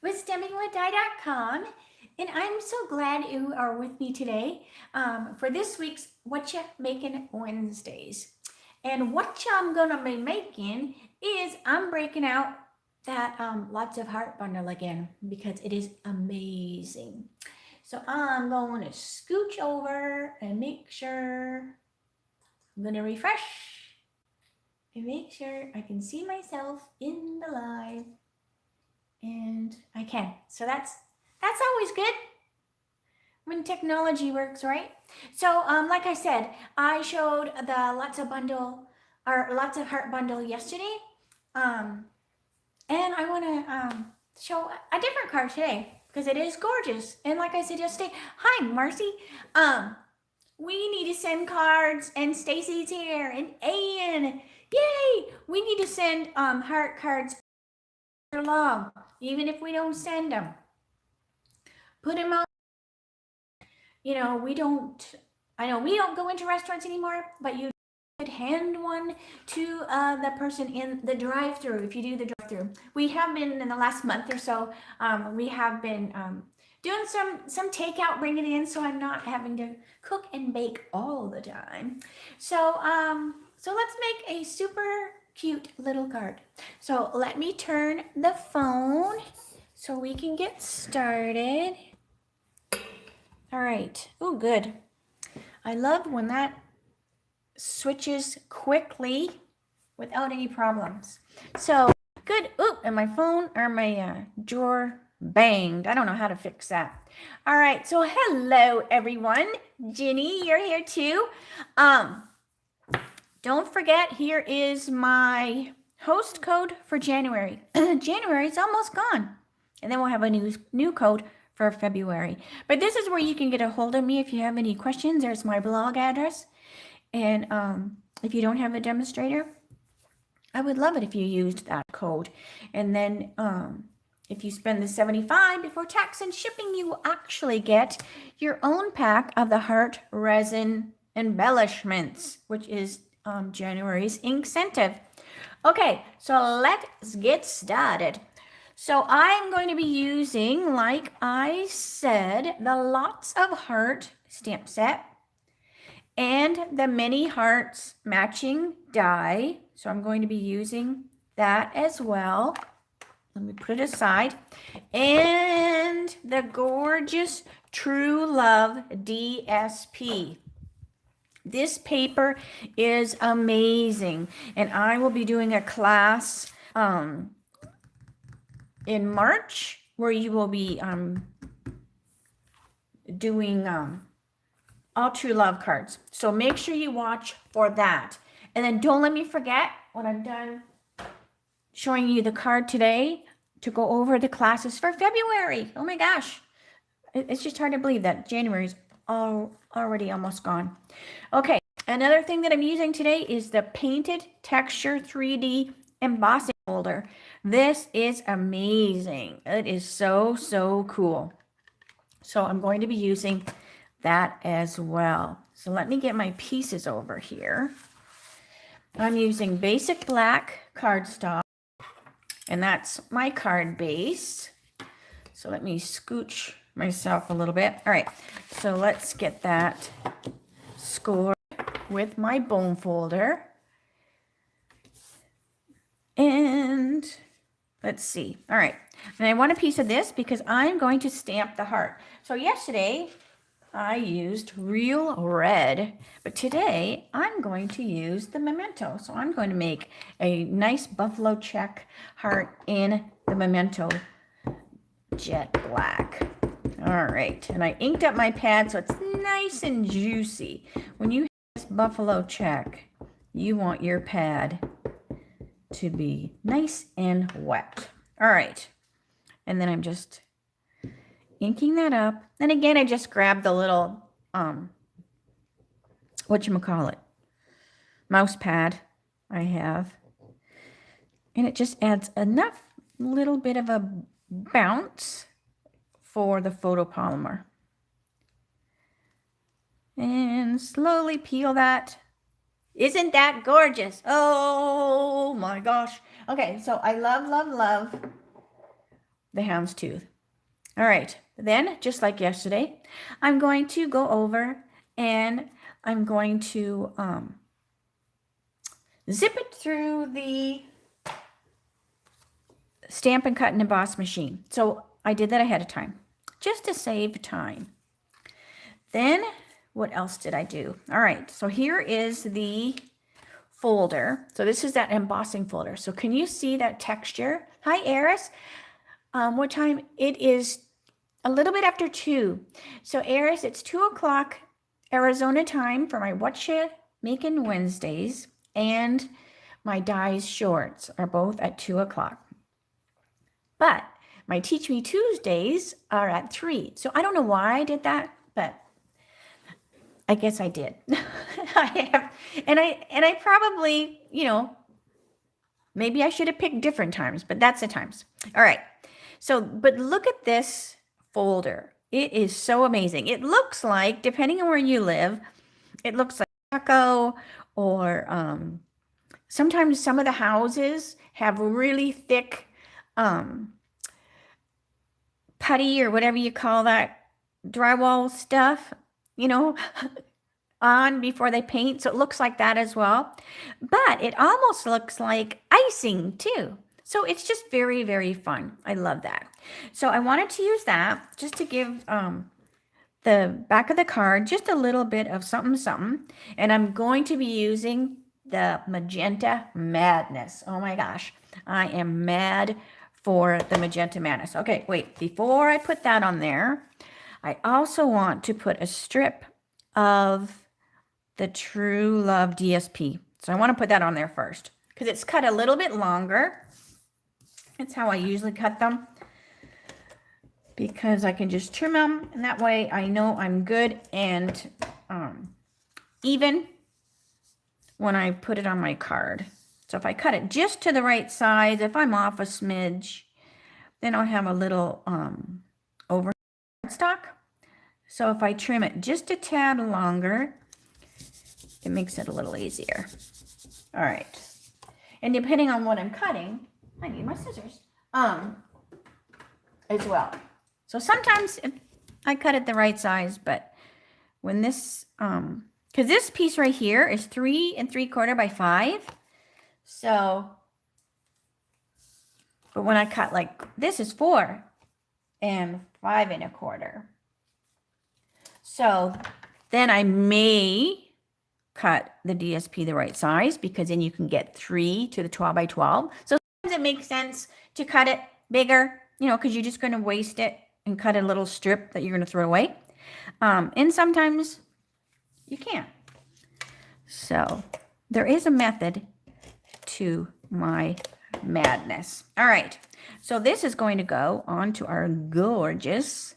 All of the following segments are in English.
with stampingwithdye.com, and I'm so glad you are with me today for this week's Whatcha Making Wednesdays. And what I'm gonna be making is I'm breaking out that lots of heart bundle again because it is amazing. So I'm going to scooch over and make sure I'm gonna refresh and make sure I can see myself in the live. And I can. So that's always good when technology works, right? So like I said, I showed the lots of heart bundle yesterday. Um, and I want to show a different card today because it is gorgeous. And like I said yesterday, hi Marcy. We need to send cards, and Stacy's here, and Anne. Yay! We need to send heart cards along, even if we don't send them. Put them on. You know, I know we don't go into restaurants anymore, but you could hand one to the person in the drive-through if you do the drive-through. We have been in the last month or so. We have been doing some takeout, bringing it in, so I'm not having to cook and bake all the time. So so let's make a super cute little card. So let me turn the phone so we can get started. All right. Oh, good. I love when that switches quickly without any problems. So good. Oh, and my phone or my drawer banged. I don't know how to fix that. All right. So hello, everyone. Ginny, you're here too. Don't forget, here is my host code for January. January is almost gone. And then we'll have a new code for February. But this is where you can get a hold of me if you have any questions. There's my blog address. And if you don't have a demonstrator, I would love it if you used that code. And then if you spend the $75 before tax and shipping, you will actually get your own pack of the heart resin embellishments, which is January's incentive. Okay, so let's get started. So I'm going to be using, like I said, the Lots of Heart stamp set and the Many Hearts matching die. So I'm going to be using that as well. Let me put it aside. And the gorgeous True Love DSP. This paper is amazing. And I will be doing a class in March, where you will be doing all True Love cards. So make sure you watch for that. And then don't let me forget, when I'm done showing you the card today, to go over the classes for February. Oh my gosh. It's just hard to believe that January is already almost gone. Okay, another thing that I'm using today is the Painted Texture 3D embossing folder. This is amazing. It is so cool. So I'm going to be using that as well. So let me get my pieces over here. I'm using basic black cardstock, and that's my card base. So let me scooch myself a little bit. All right, so let's get that scored with my bone folder. And let's see. All right. And I want a piece of this because I'm going to stamp the heart. So yesterday I used real red, but today I'm going to use the Memento. So I'm going to make a nice buffalo check heart in the Memento jet black. All right. And I inked up my pad so it's nice and juicy. When you have this buffalo check, you want your pad to be nice and wet. All right. And then I'm just inking that up. And again, I just grabbed the little, whatchamacallit, mouse pad I have. And it just adds enough little bit of a bounce for the photopolymer. And slowly peel that. Isn't that gorgeous? Oh my gosh. Okay, so I love the houndstooth. All right, then just like yesterday, I'm going to go over and I'm going to zip it through the Stampin' Cut and Emboss machine. So I did that ahead of time, just to save time. Then what else did I do? All right, so here is the folder. So this is that embossing folder. So can you see that texture? Hi, Eris. What time? It is a little bit after 2. So Eris, it's 2 o'clock Arizona time for my Whatcha Makin Wednesdays, and my Dies shorts are both at 2 o'clock. But my Teach Me Tuesdays are at 3. So I don't know why I did that, but I guess I did. I probably, maybe I should have picked different times, but that's the times. All right. So, but look at this folder. It is so amazing. It looks like, depending on where you live, it looks like Echo, or sometimes some of the houses have really thick putty or whatever you call that drywall stuff, on before they paint. So it looks like that as well. But it almost looks like icing too. So it's just very, very fun. I love that. So I wanted to use that just to give the back of the card just a little bit of something, something. And I'm going to be using the Magenta Madness. Oh my gosh. I am mad for the Magenta Madness. Okay, wait. Before I put that on there, I also want to put a strip of the True Love DSP. So I want to put that on there first because it's cut a little bit longer. It's how I usually cut them, because I can just trim them, and that way I know I'm good and even when I put it on my card. So if I cut it just to the right size, if I'm off a smidge, then I'll have a little over stock. So if I trim it just a tad longer, it makes it a little easier. All right. And depending on what I'm cutting, I need my scissors as well. So sometimes I cut it the right size, but when this, because this piece right here is 3 3/4 by 5. So, but when I cut like this is 4 and 5 1/4. So then I may cut the DSP the right size, because then you can get 3 to the 12 by 12. So sometimes it makes sense to cut it bigger, because you're just going to waste it and cut a little strip that you're going to throw away. And sometimes you can't. So there is a method to my madness. All right. So this is going to go onto our gorgeous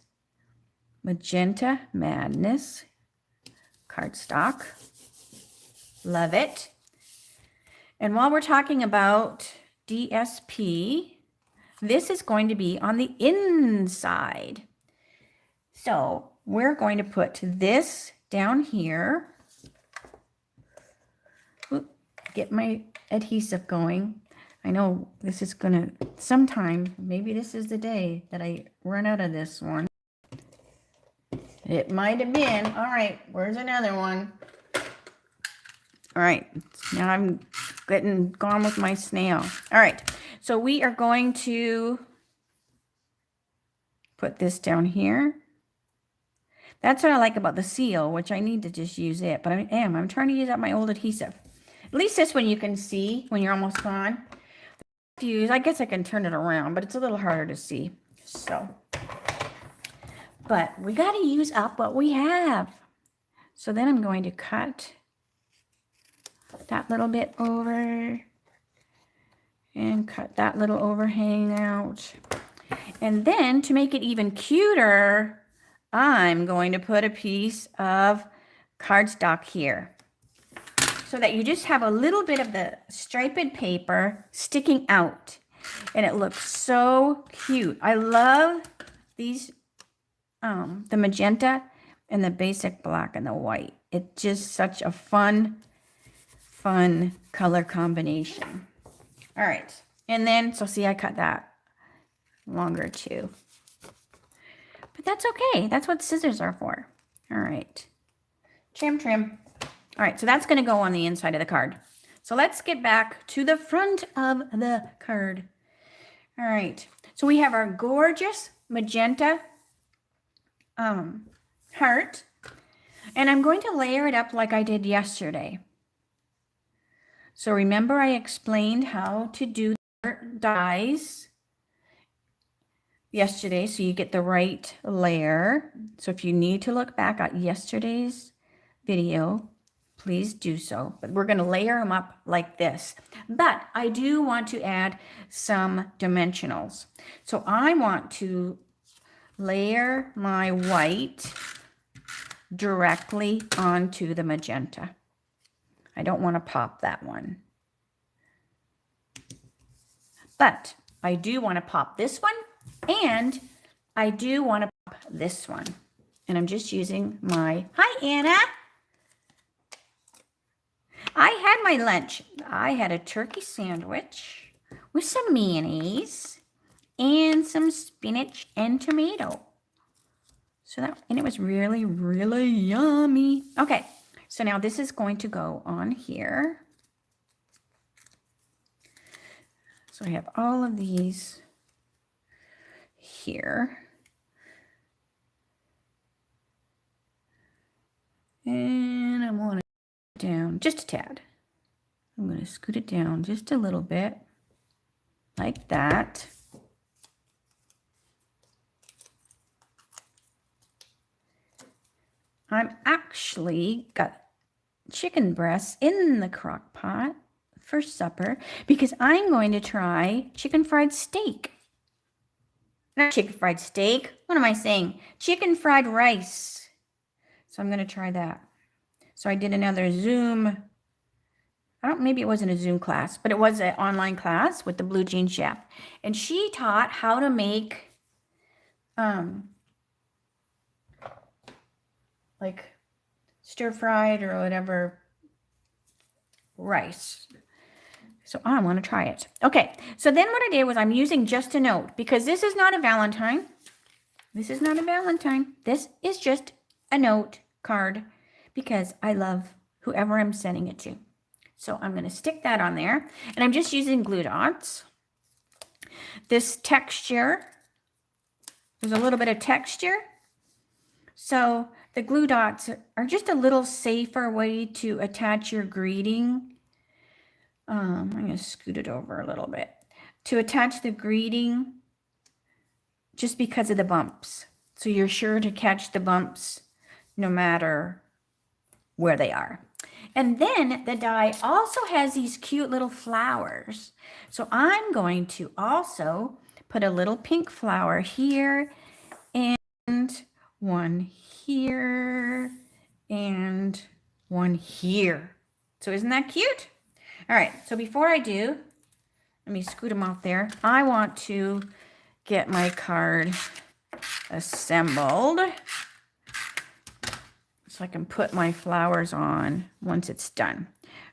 Magenta Madness cardstock. Love it. And while we're talking about DSP, this is going to be on the inside. So we're going to put this down here. Oop, get my adhesive going. I know this is going to, sometime, maybe this is the day that I run out of this one. It might have been. All right, where's another one? All right, now I'm gone with my snail. All right, so we are going to put this down here. That's what I like about the seal, which I need to just use it, but I'm trying to use up my old adhesive. At least this one you can see when you're almost gone. I guess I can turn it around, but it's a little harder to see. So, but we got to use up what we have. So then I'm going to cut that little bit over and cut that little overhang out. And then to make it even cuter, I'm going to put a piece of cardstock here so that you just have a little bit of the striped paper sticking out, and it looks so cute. I love these, the magenta and the basic black and the white. It's just such a fun color combination. All right. And then, so see, I cut that longer too. But that's okay. That's what scissors are for. All right. Trim, trim. All right, so that's going to go on the inside of the card. So let's get back to the front of the card. All right, so we have our gorgeous magenta heart, and I'm going to layer it up like I did yesterday. So remember I explained how to do dies yesterday so you get the right layer. So if you need to look back at yesterday's video, please do so. But we're going to layer them up like this. But I do want to add some dimensionals. So I want to layer my white directly onto the magenta. I don't want to pop that one. But I do want to pop this one, and I do want to pop this one. And I'm just using my, hi Anna. I had my lunch. I had a turkey sandwich with some mayonnaise and some spinach and tomato. So that, and it was really, really yummy. Okay, so now this is going to go on here. So I have all of these here. And I want it down just a tad. I'm going to scoot it down just a little bit, like that. I'm actually got chicken breasts in the crock pot for supper because I'm going to try chicken fried steak. Not chicken fried steak. What am I saying? Chicken fried rice. So I'm going to try that. So I did another Zoom. Maybe it wasn't a Zoom class, but it was an online class with the Blue Jean Chef. And she taught how to make like stir-fried or whatever rice. So I want to try it. Okay, so then what I did was I'm using just a note because this is not a Valentine. This is not a Valentine. This is just a note card because I love whoever I'm sending it to. So I'm going to stick that on there. And I'm just using glue dots. This texture, there's a little bit of texture. So the glue dots are just a little safer way to attach your greeting. I'm going to scoot it over a little bit. To attach the greeting just because of the bumps. So you're sure to catch the bumps no matter where they are. And then the die also has these cute little flowers. So I'm going to also put a little pink flower here and one here and one here. So isn't that cute? All right, so before I do, let me scoot them off there. I want to get my card assembled so I can put my flowers on once it's done.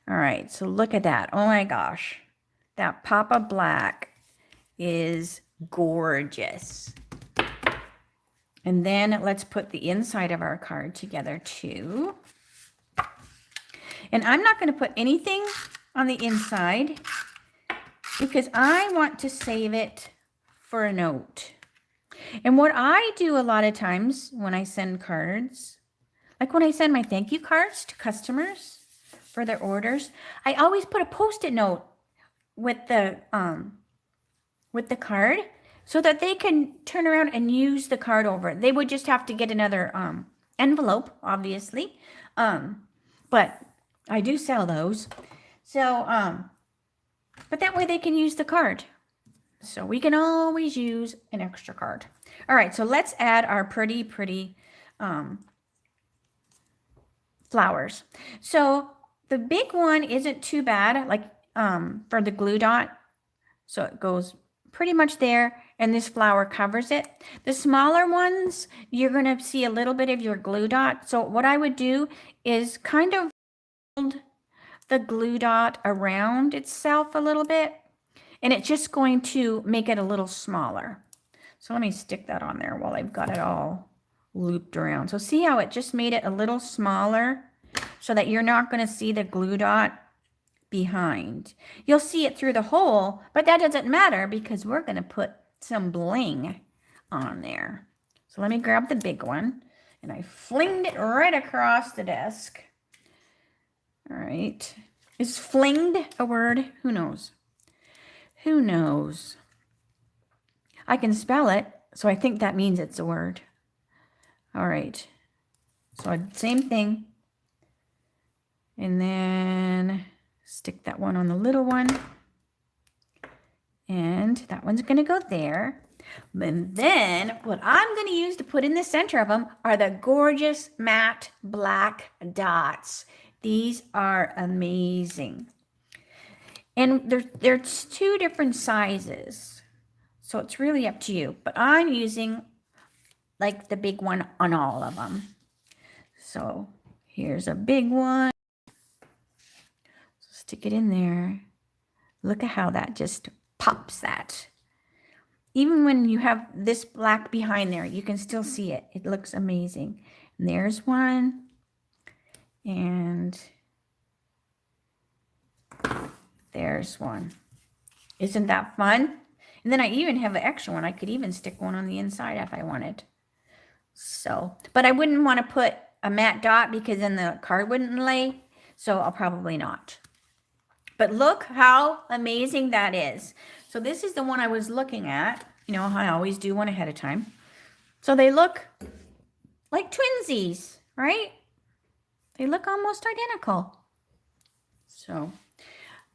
All right, so look at that. Oh my gosh, that pop of black is gorgeous. And then let's put the inside of our card together too. And I'm not going to put anything on the inside because I want to save it for a note. And what I do a lot of times when I send cards, like when I send my thank you cards to customers for their orders, I always put a Post-it note with the card so that they can turn around and use the card over. They would just have to get another envelope, obviously. But I do sell those. So, but that way they can use the card. So we can always use an extra card. All right, so let's add our pretty flowers. So the big one isn't too bad, like for the glue dot. So it goes pretty much there, and this flower covers it. The smaller ones, you're going to see a little bit of your glue dot. So what I would do is kind of fold the glue dot around itself a little bit, and it's just going to make it a little smaller. So let me stick that on there while I've got it all looped around. So see how it just made it a little smaller so that you're not going to see the glue dot behind. You'll see it through the hole, but that doesn't matter because we're going to put some bling on there. So let me grab the big one, and I flinged it right across the desk. All right. Is flinged a word? Who knows? Who knows? I can spell it, so I think that means it's a word. All right. So same thing. And then stick that one on the little one. And that one's going to go there. And then what I'm going to use to put in the center of them are the gorgeous matte black dots. These are amazing. And there's two different sizes. So it's really up to you. But I'm using like the big one on all of them. So here's a big one. Stick it in there. Look at how that just pops that. Even when you have this black behind there, you can still see it. It looks amazing. And there's one. And there's one. Isn't that fun? And then I even have an extra one. I could even stick one on the inside if I wanted. So, but I wouldn't want to put a matte dot because then the card wouldn't lay. So I'll probably not. But look how amazing that is. So this is the one I was looking at. You know, I always do one ahead of time. So they look like twinsies, right? They look almost identical. So,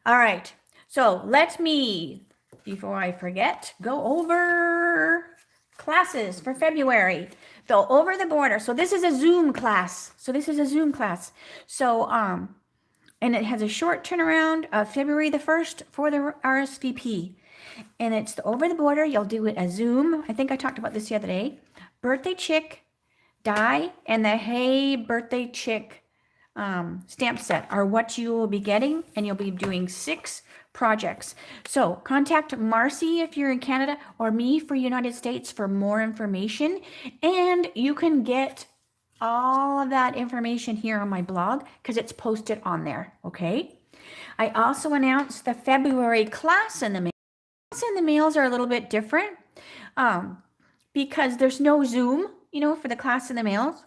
all right. So let me, before I forget, go over classes for February. Go over the border. So this is a Zoom class. So, and it has a short turnaround of February the 1st for the RSVP. And it's the over the border. You'll do it a Zoom. I think I talked about this the other day. Birthday chick die and the Hey Birthday Chick stamp set are what you will be getting. And you'll be doing 6 projects. So contact Marcy if you're in Canada or me for United States for more information. And you can get all of that information here on my blog because it's posted on there. Okay. I also announced the February class in the mail. Class in the mails are a little bit different because there's no Zoom, you know, for the class in the mails.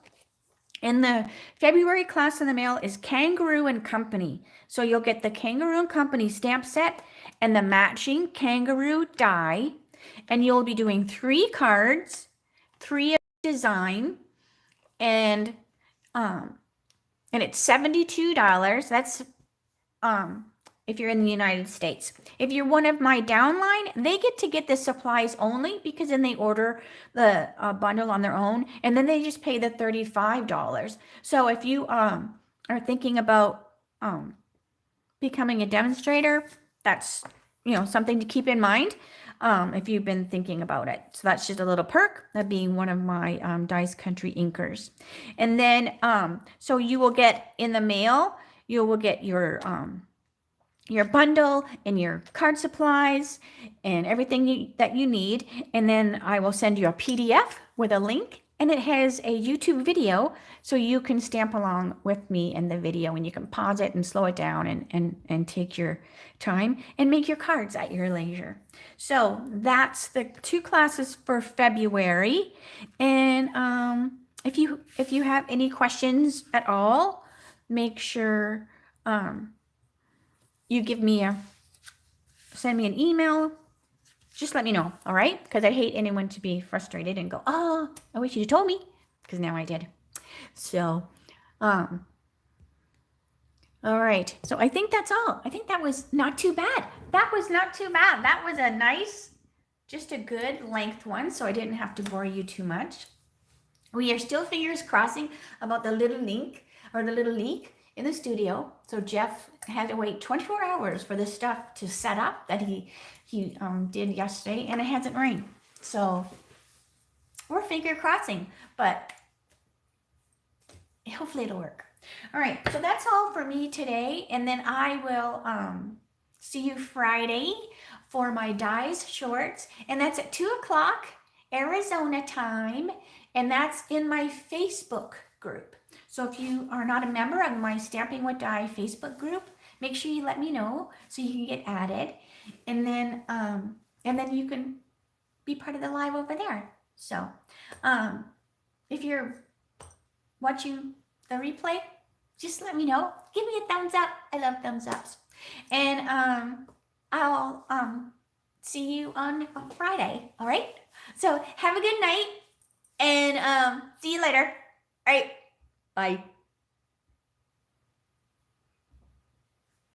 And the February class in the mail is Kangaroo and Company. So you'll get the Kangaroo and Company stamp set and the matching Kangaroo die. And you'll be doing 3 cards, 3 of design, and it's $72. That's if you're in the United States. If you're one of my downline, they get the supplies only because then they order the bundle on their own and then they just pay the $35. So if you are thinking about becoming a demonstrator, that's, you know, something to keep in mind if you've been thinking about it. So that's just a little perk of being one of my Dice Country inkers. And then so you will get in the mail, you will get your bundle and your card supplies and everything that you need. And then I will send you a PDF with a link, and it has a YouTube video so you can stamp along with me in the video, and you can pause it and slow it down and take your time and make your cards at your leisure. So that's the 2 classes for February. And if you have any questions at all, make sure you send me an email. Just let me know, all right? Because I hate anyone to be frustrated and go, oh, I wish you'd told me, because now I did. So, all right. So I think that's all. I think that was not too bad. That was a nice, just a good length one, so I didn't have to bore you too much. We are still fingers crossing about the little leak in the studio. So Jeff had to wait 24 hours for this stuff to set up that he did yesterday, and it hasn't rained. So we're finger crossing, but hopefully it'll work. All right, so that's all for me today, and then I will see you Friday for my dies shorts, and that's at 2 o'clock Arizona time, and that's in my Facebook group. So if you are not a member of my Stamping with Dye Facebook group, make sure you let me know so you can get added, and then you can be part of the live over there. So if you're watching the replay, just let me know. Give me a thumbs up. I love thumbs ups. And I'll see you on Friday. All right. So have a good night, and see you later. All right. Bye.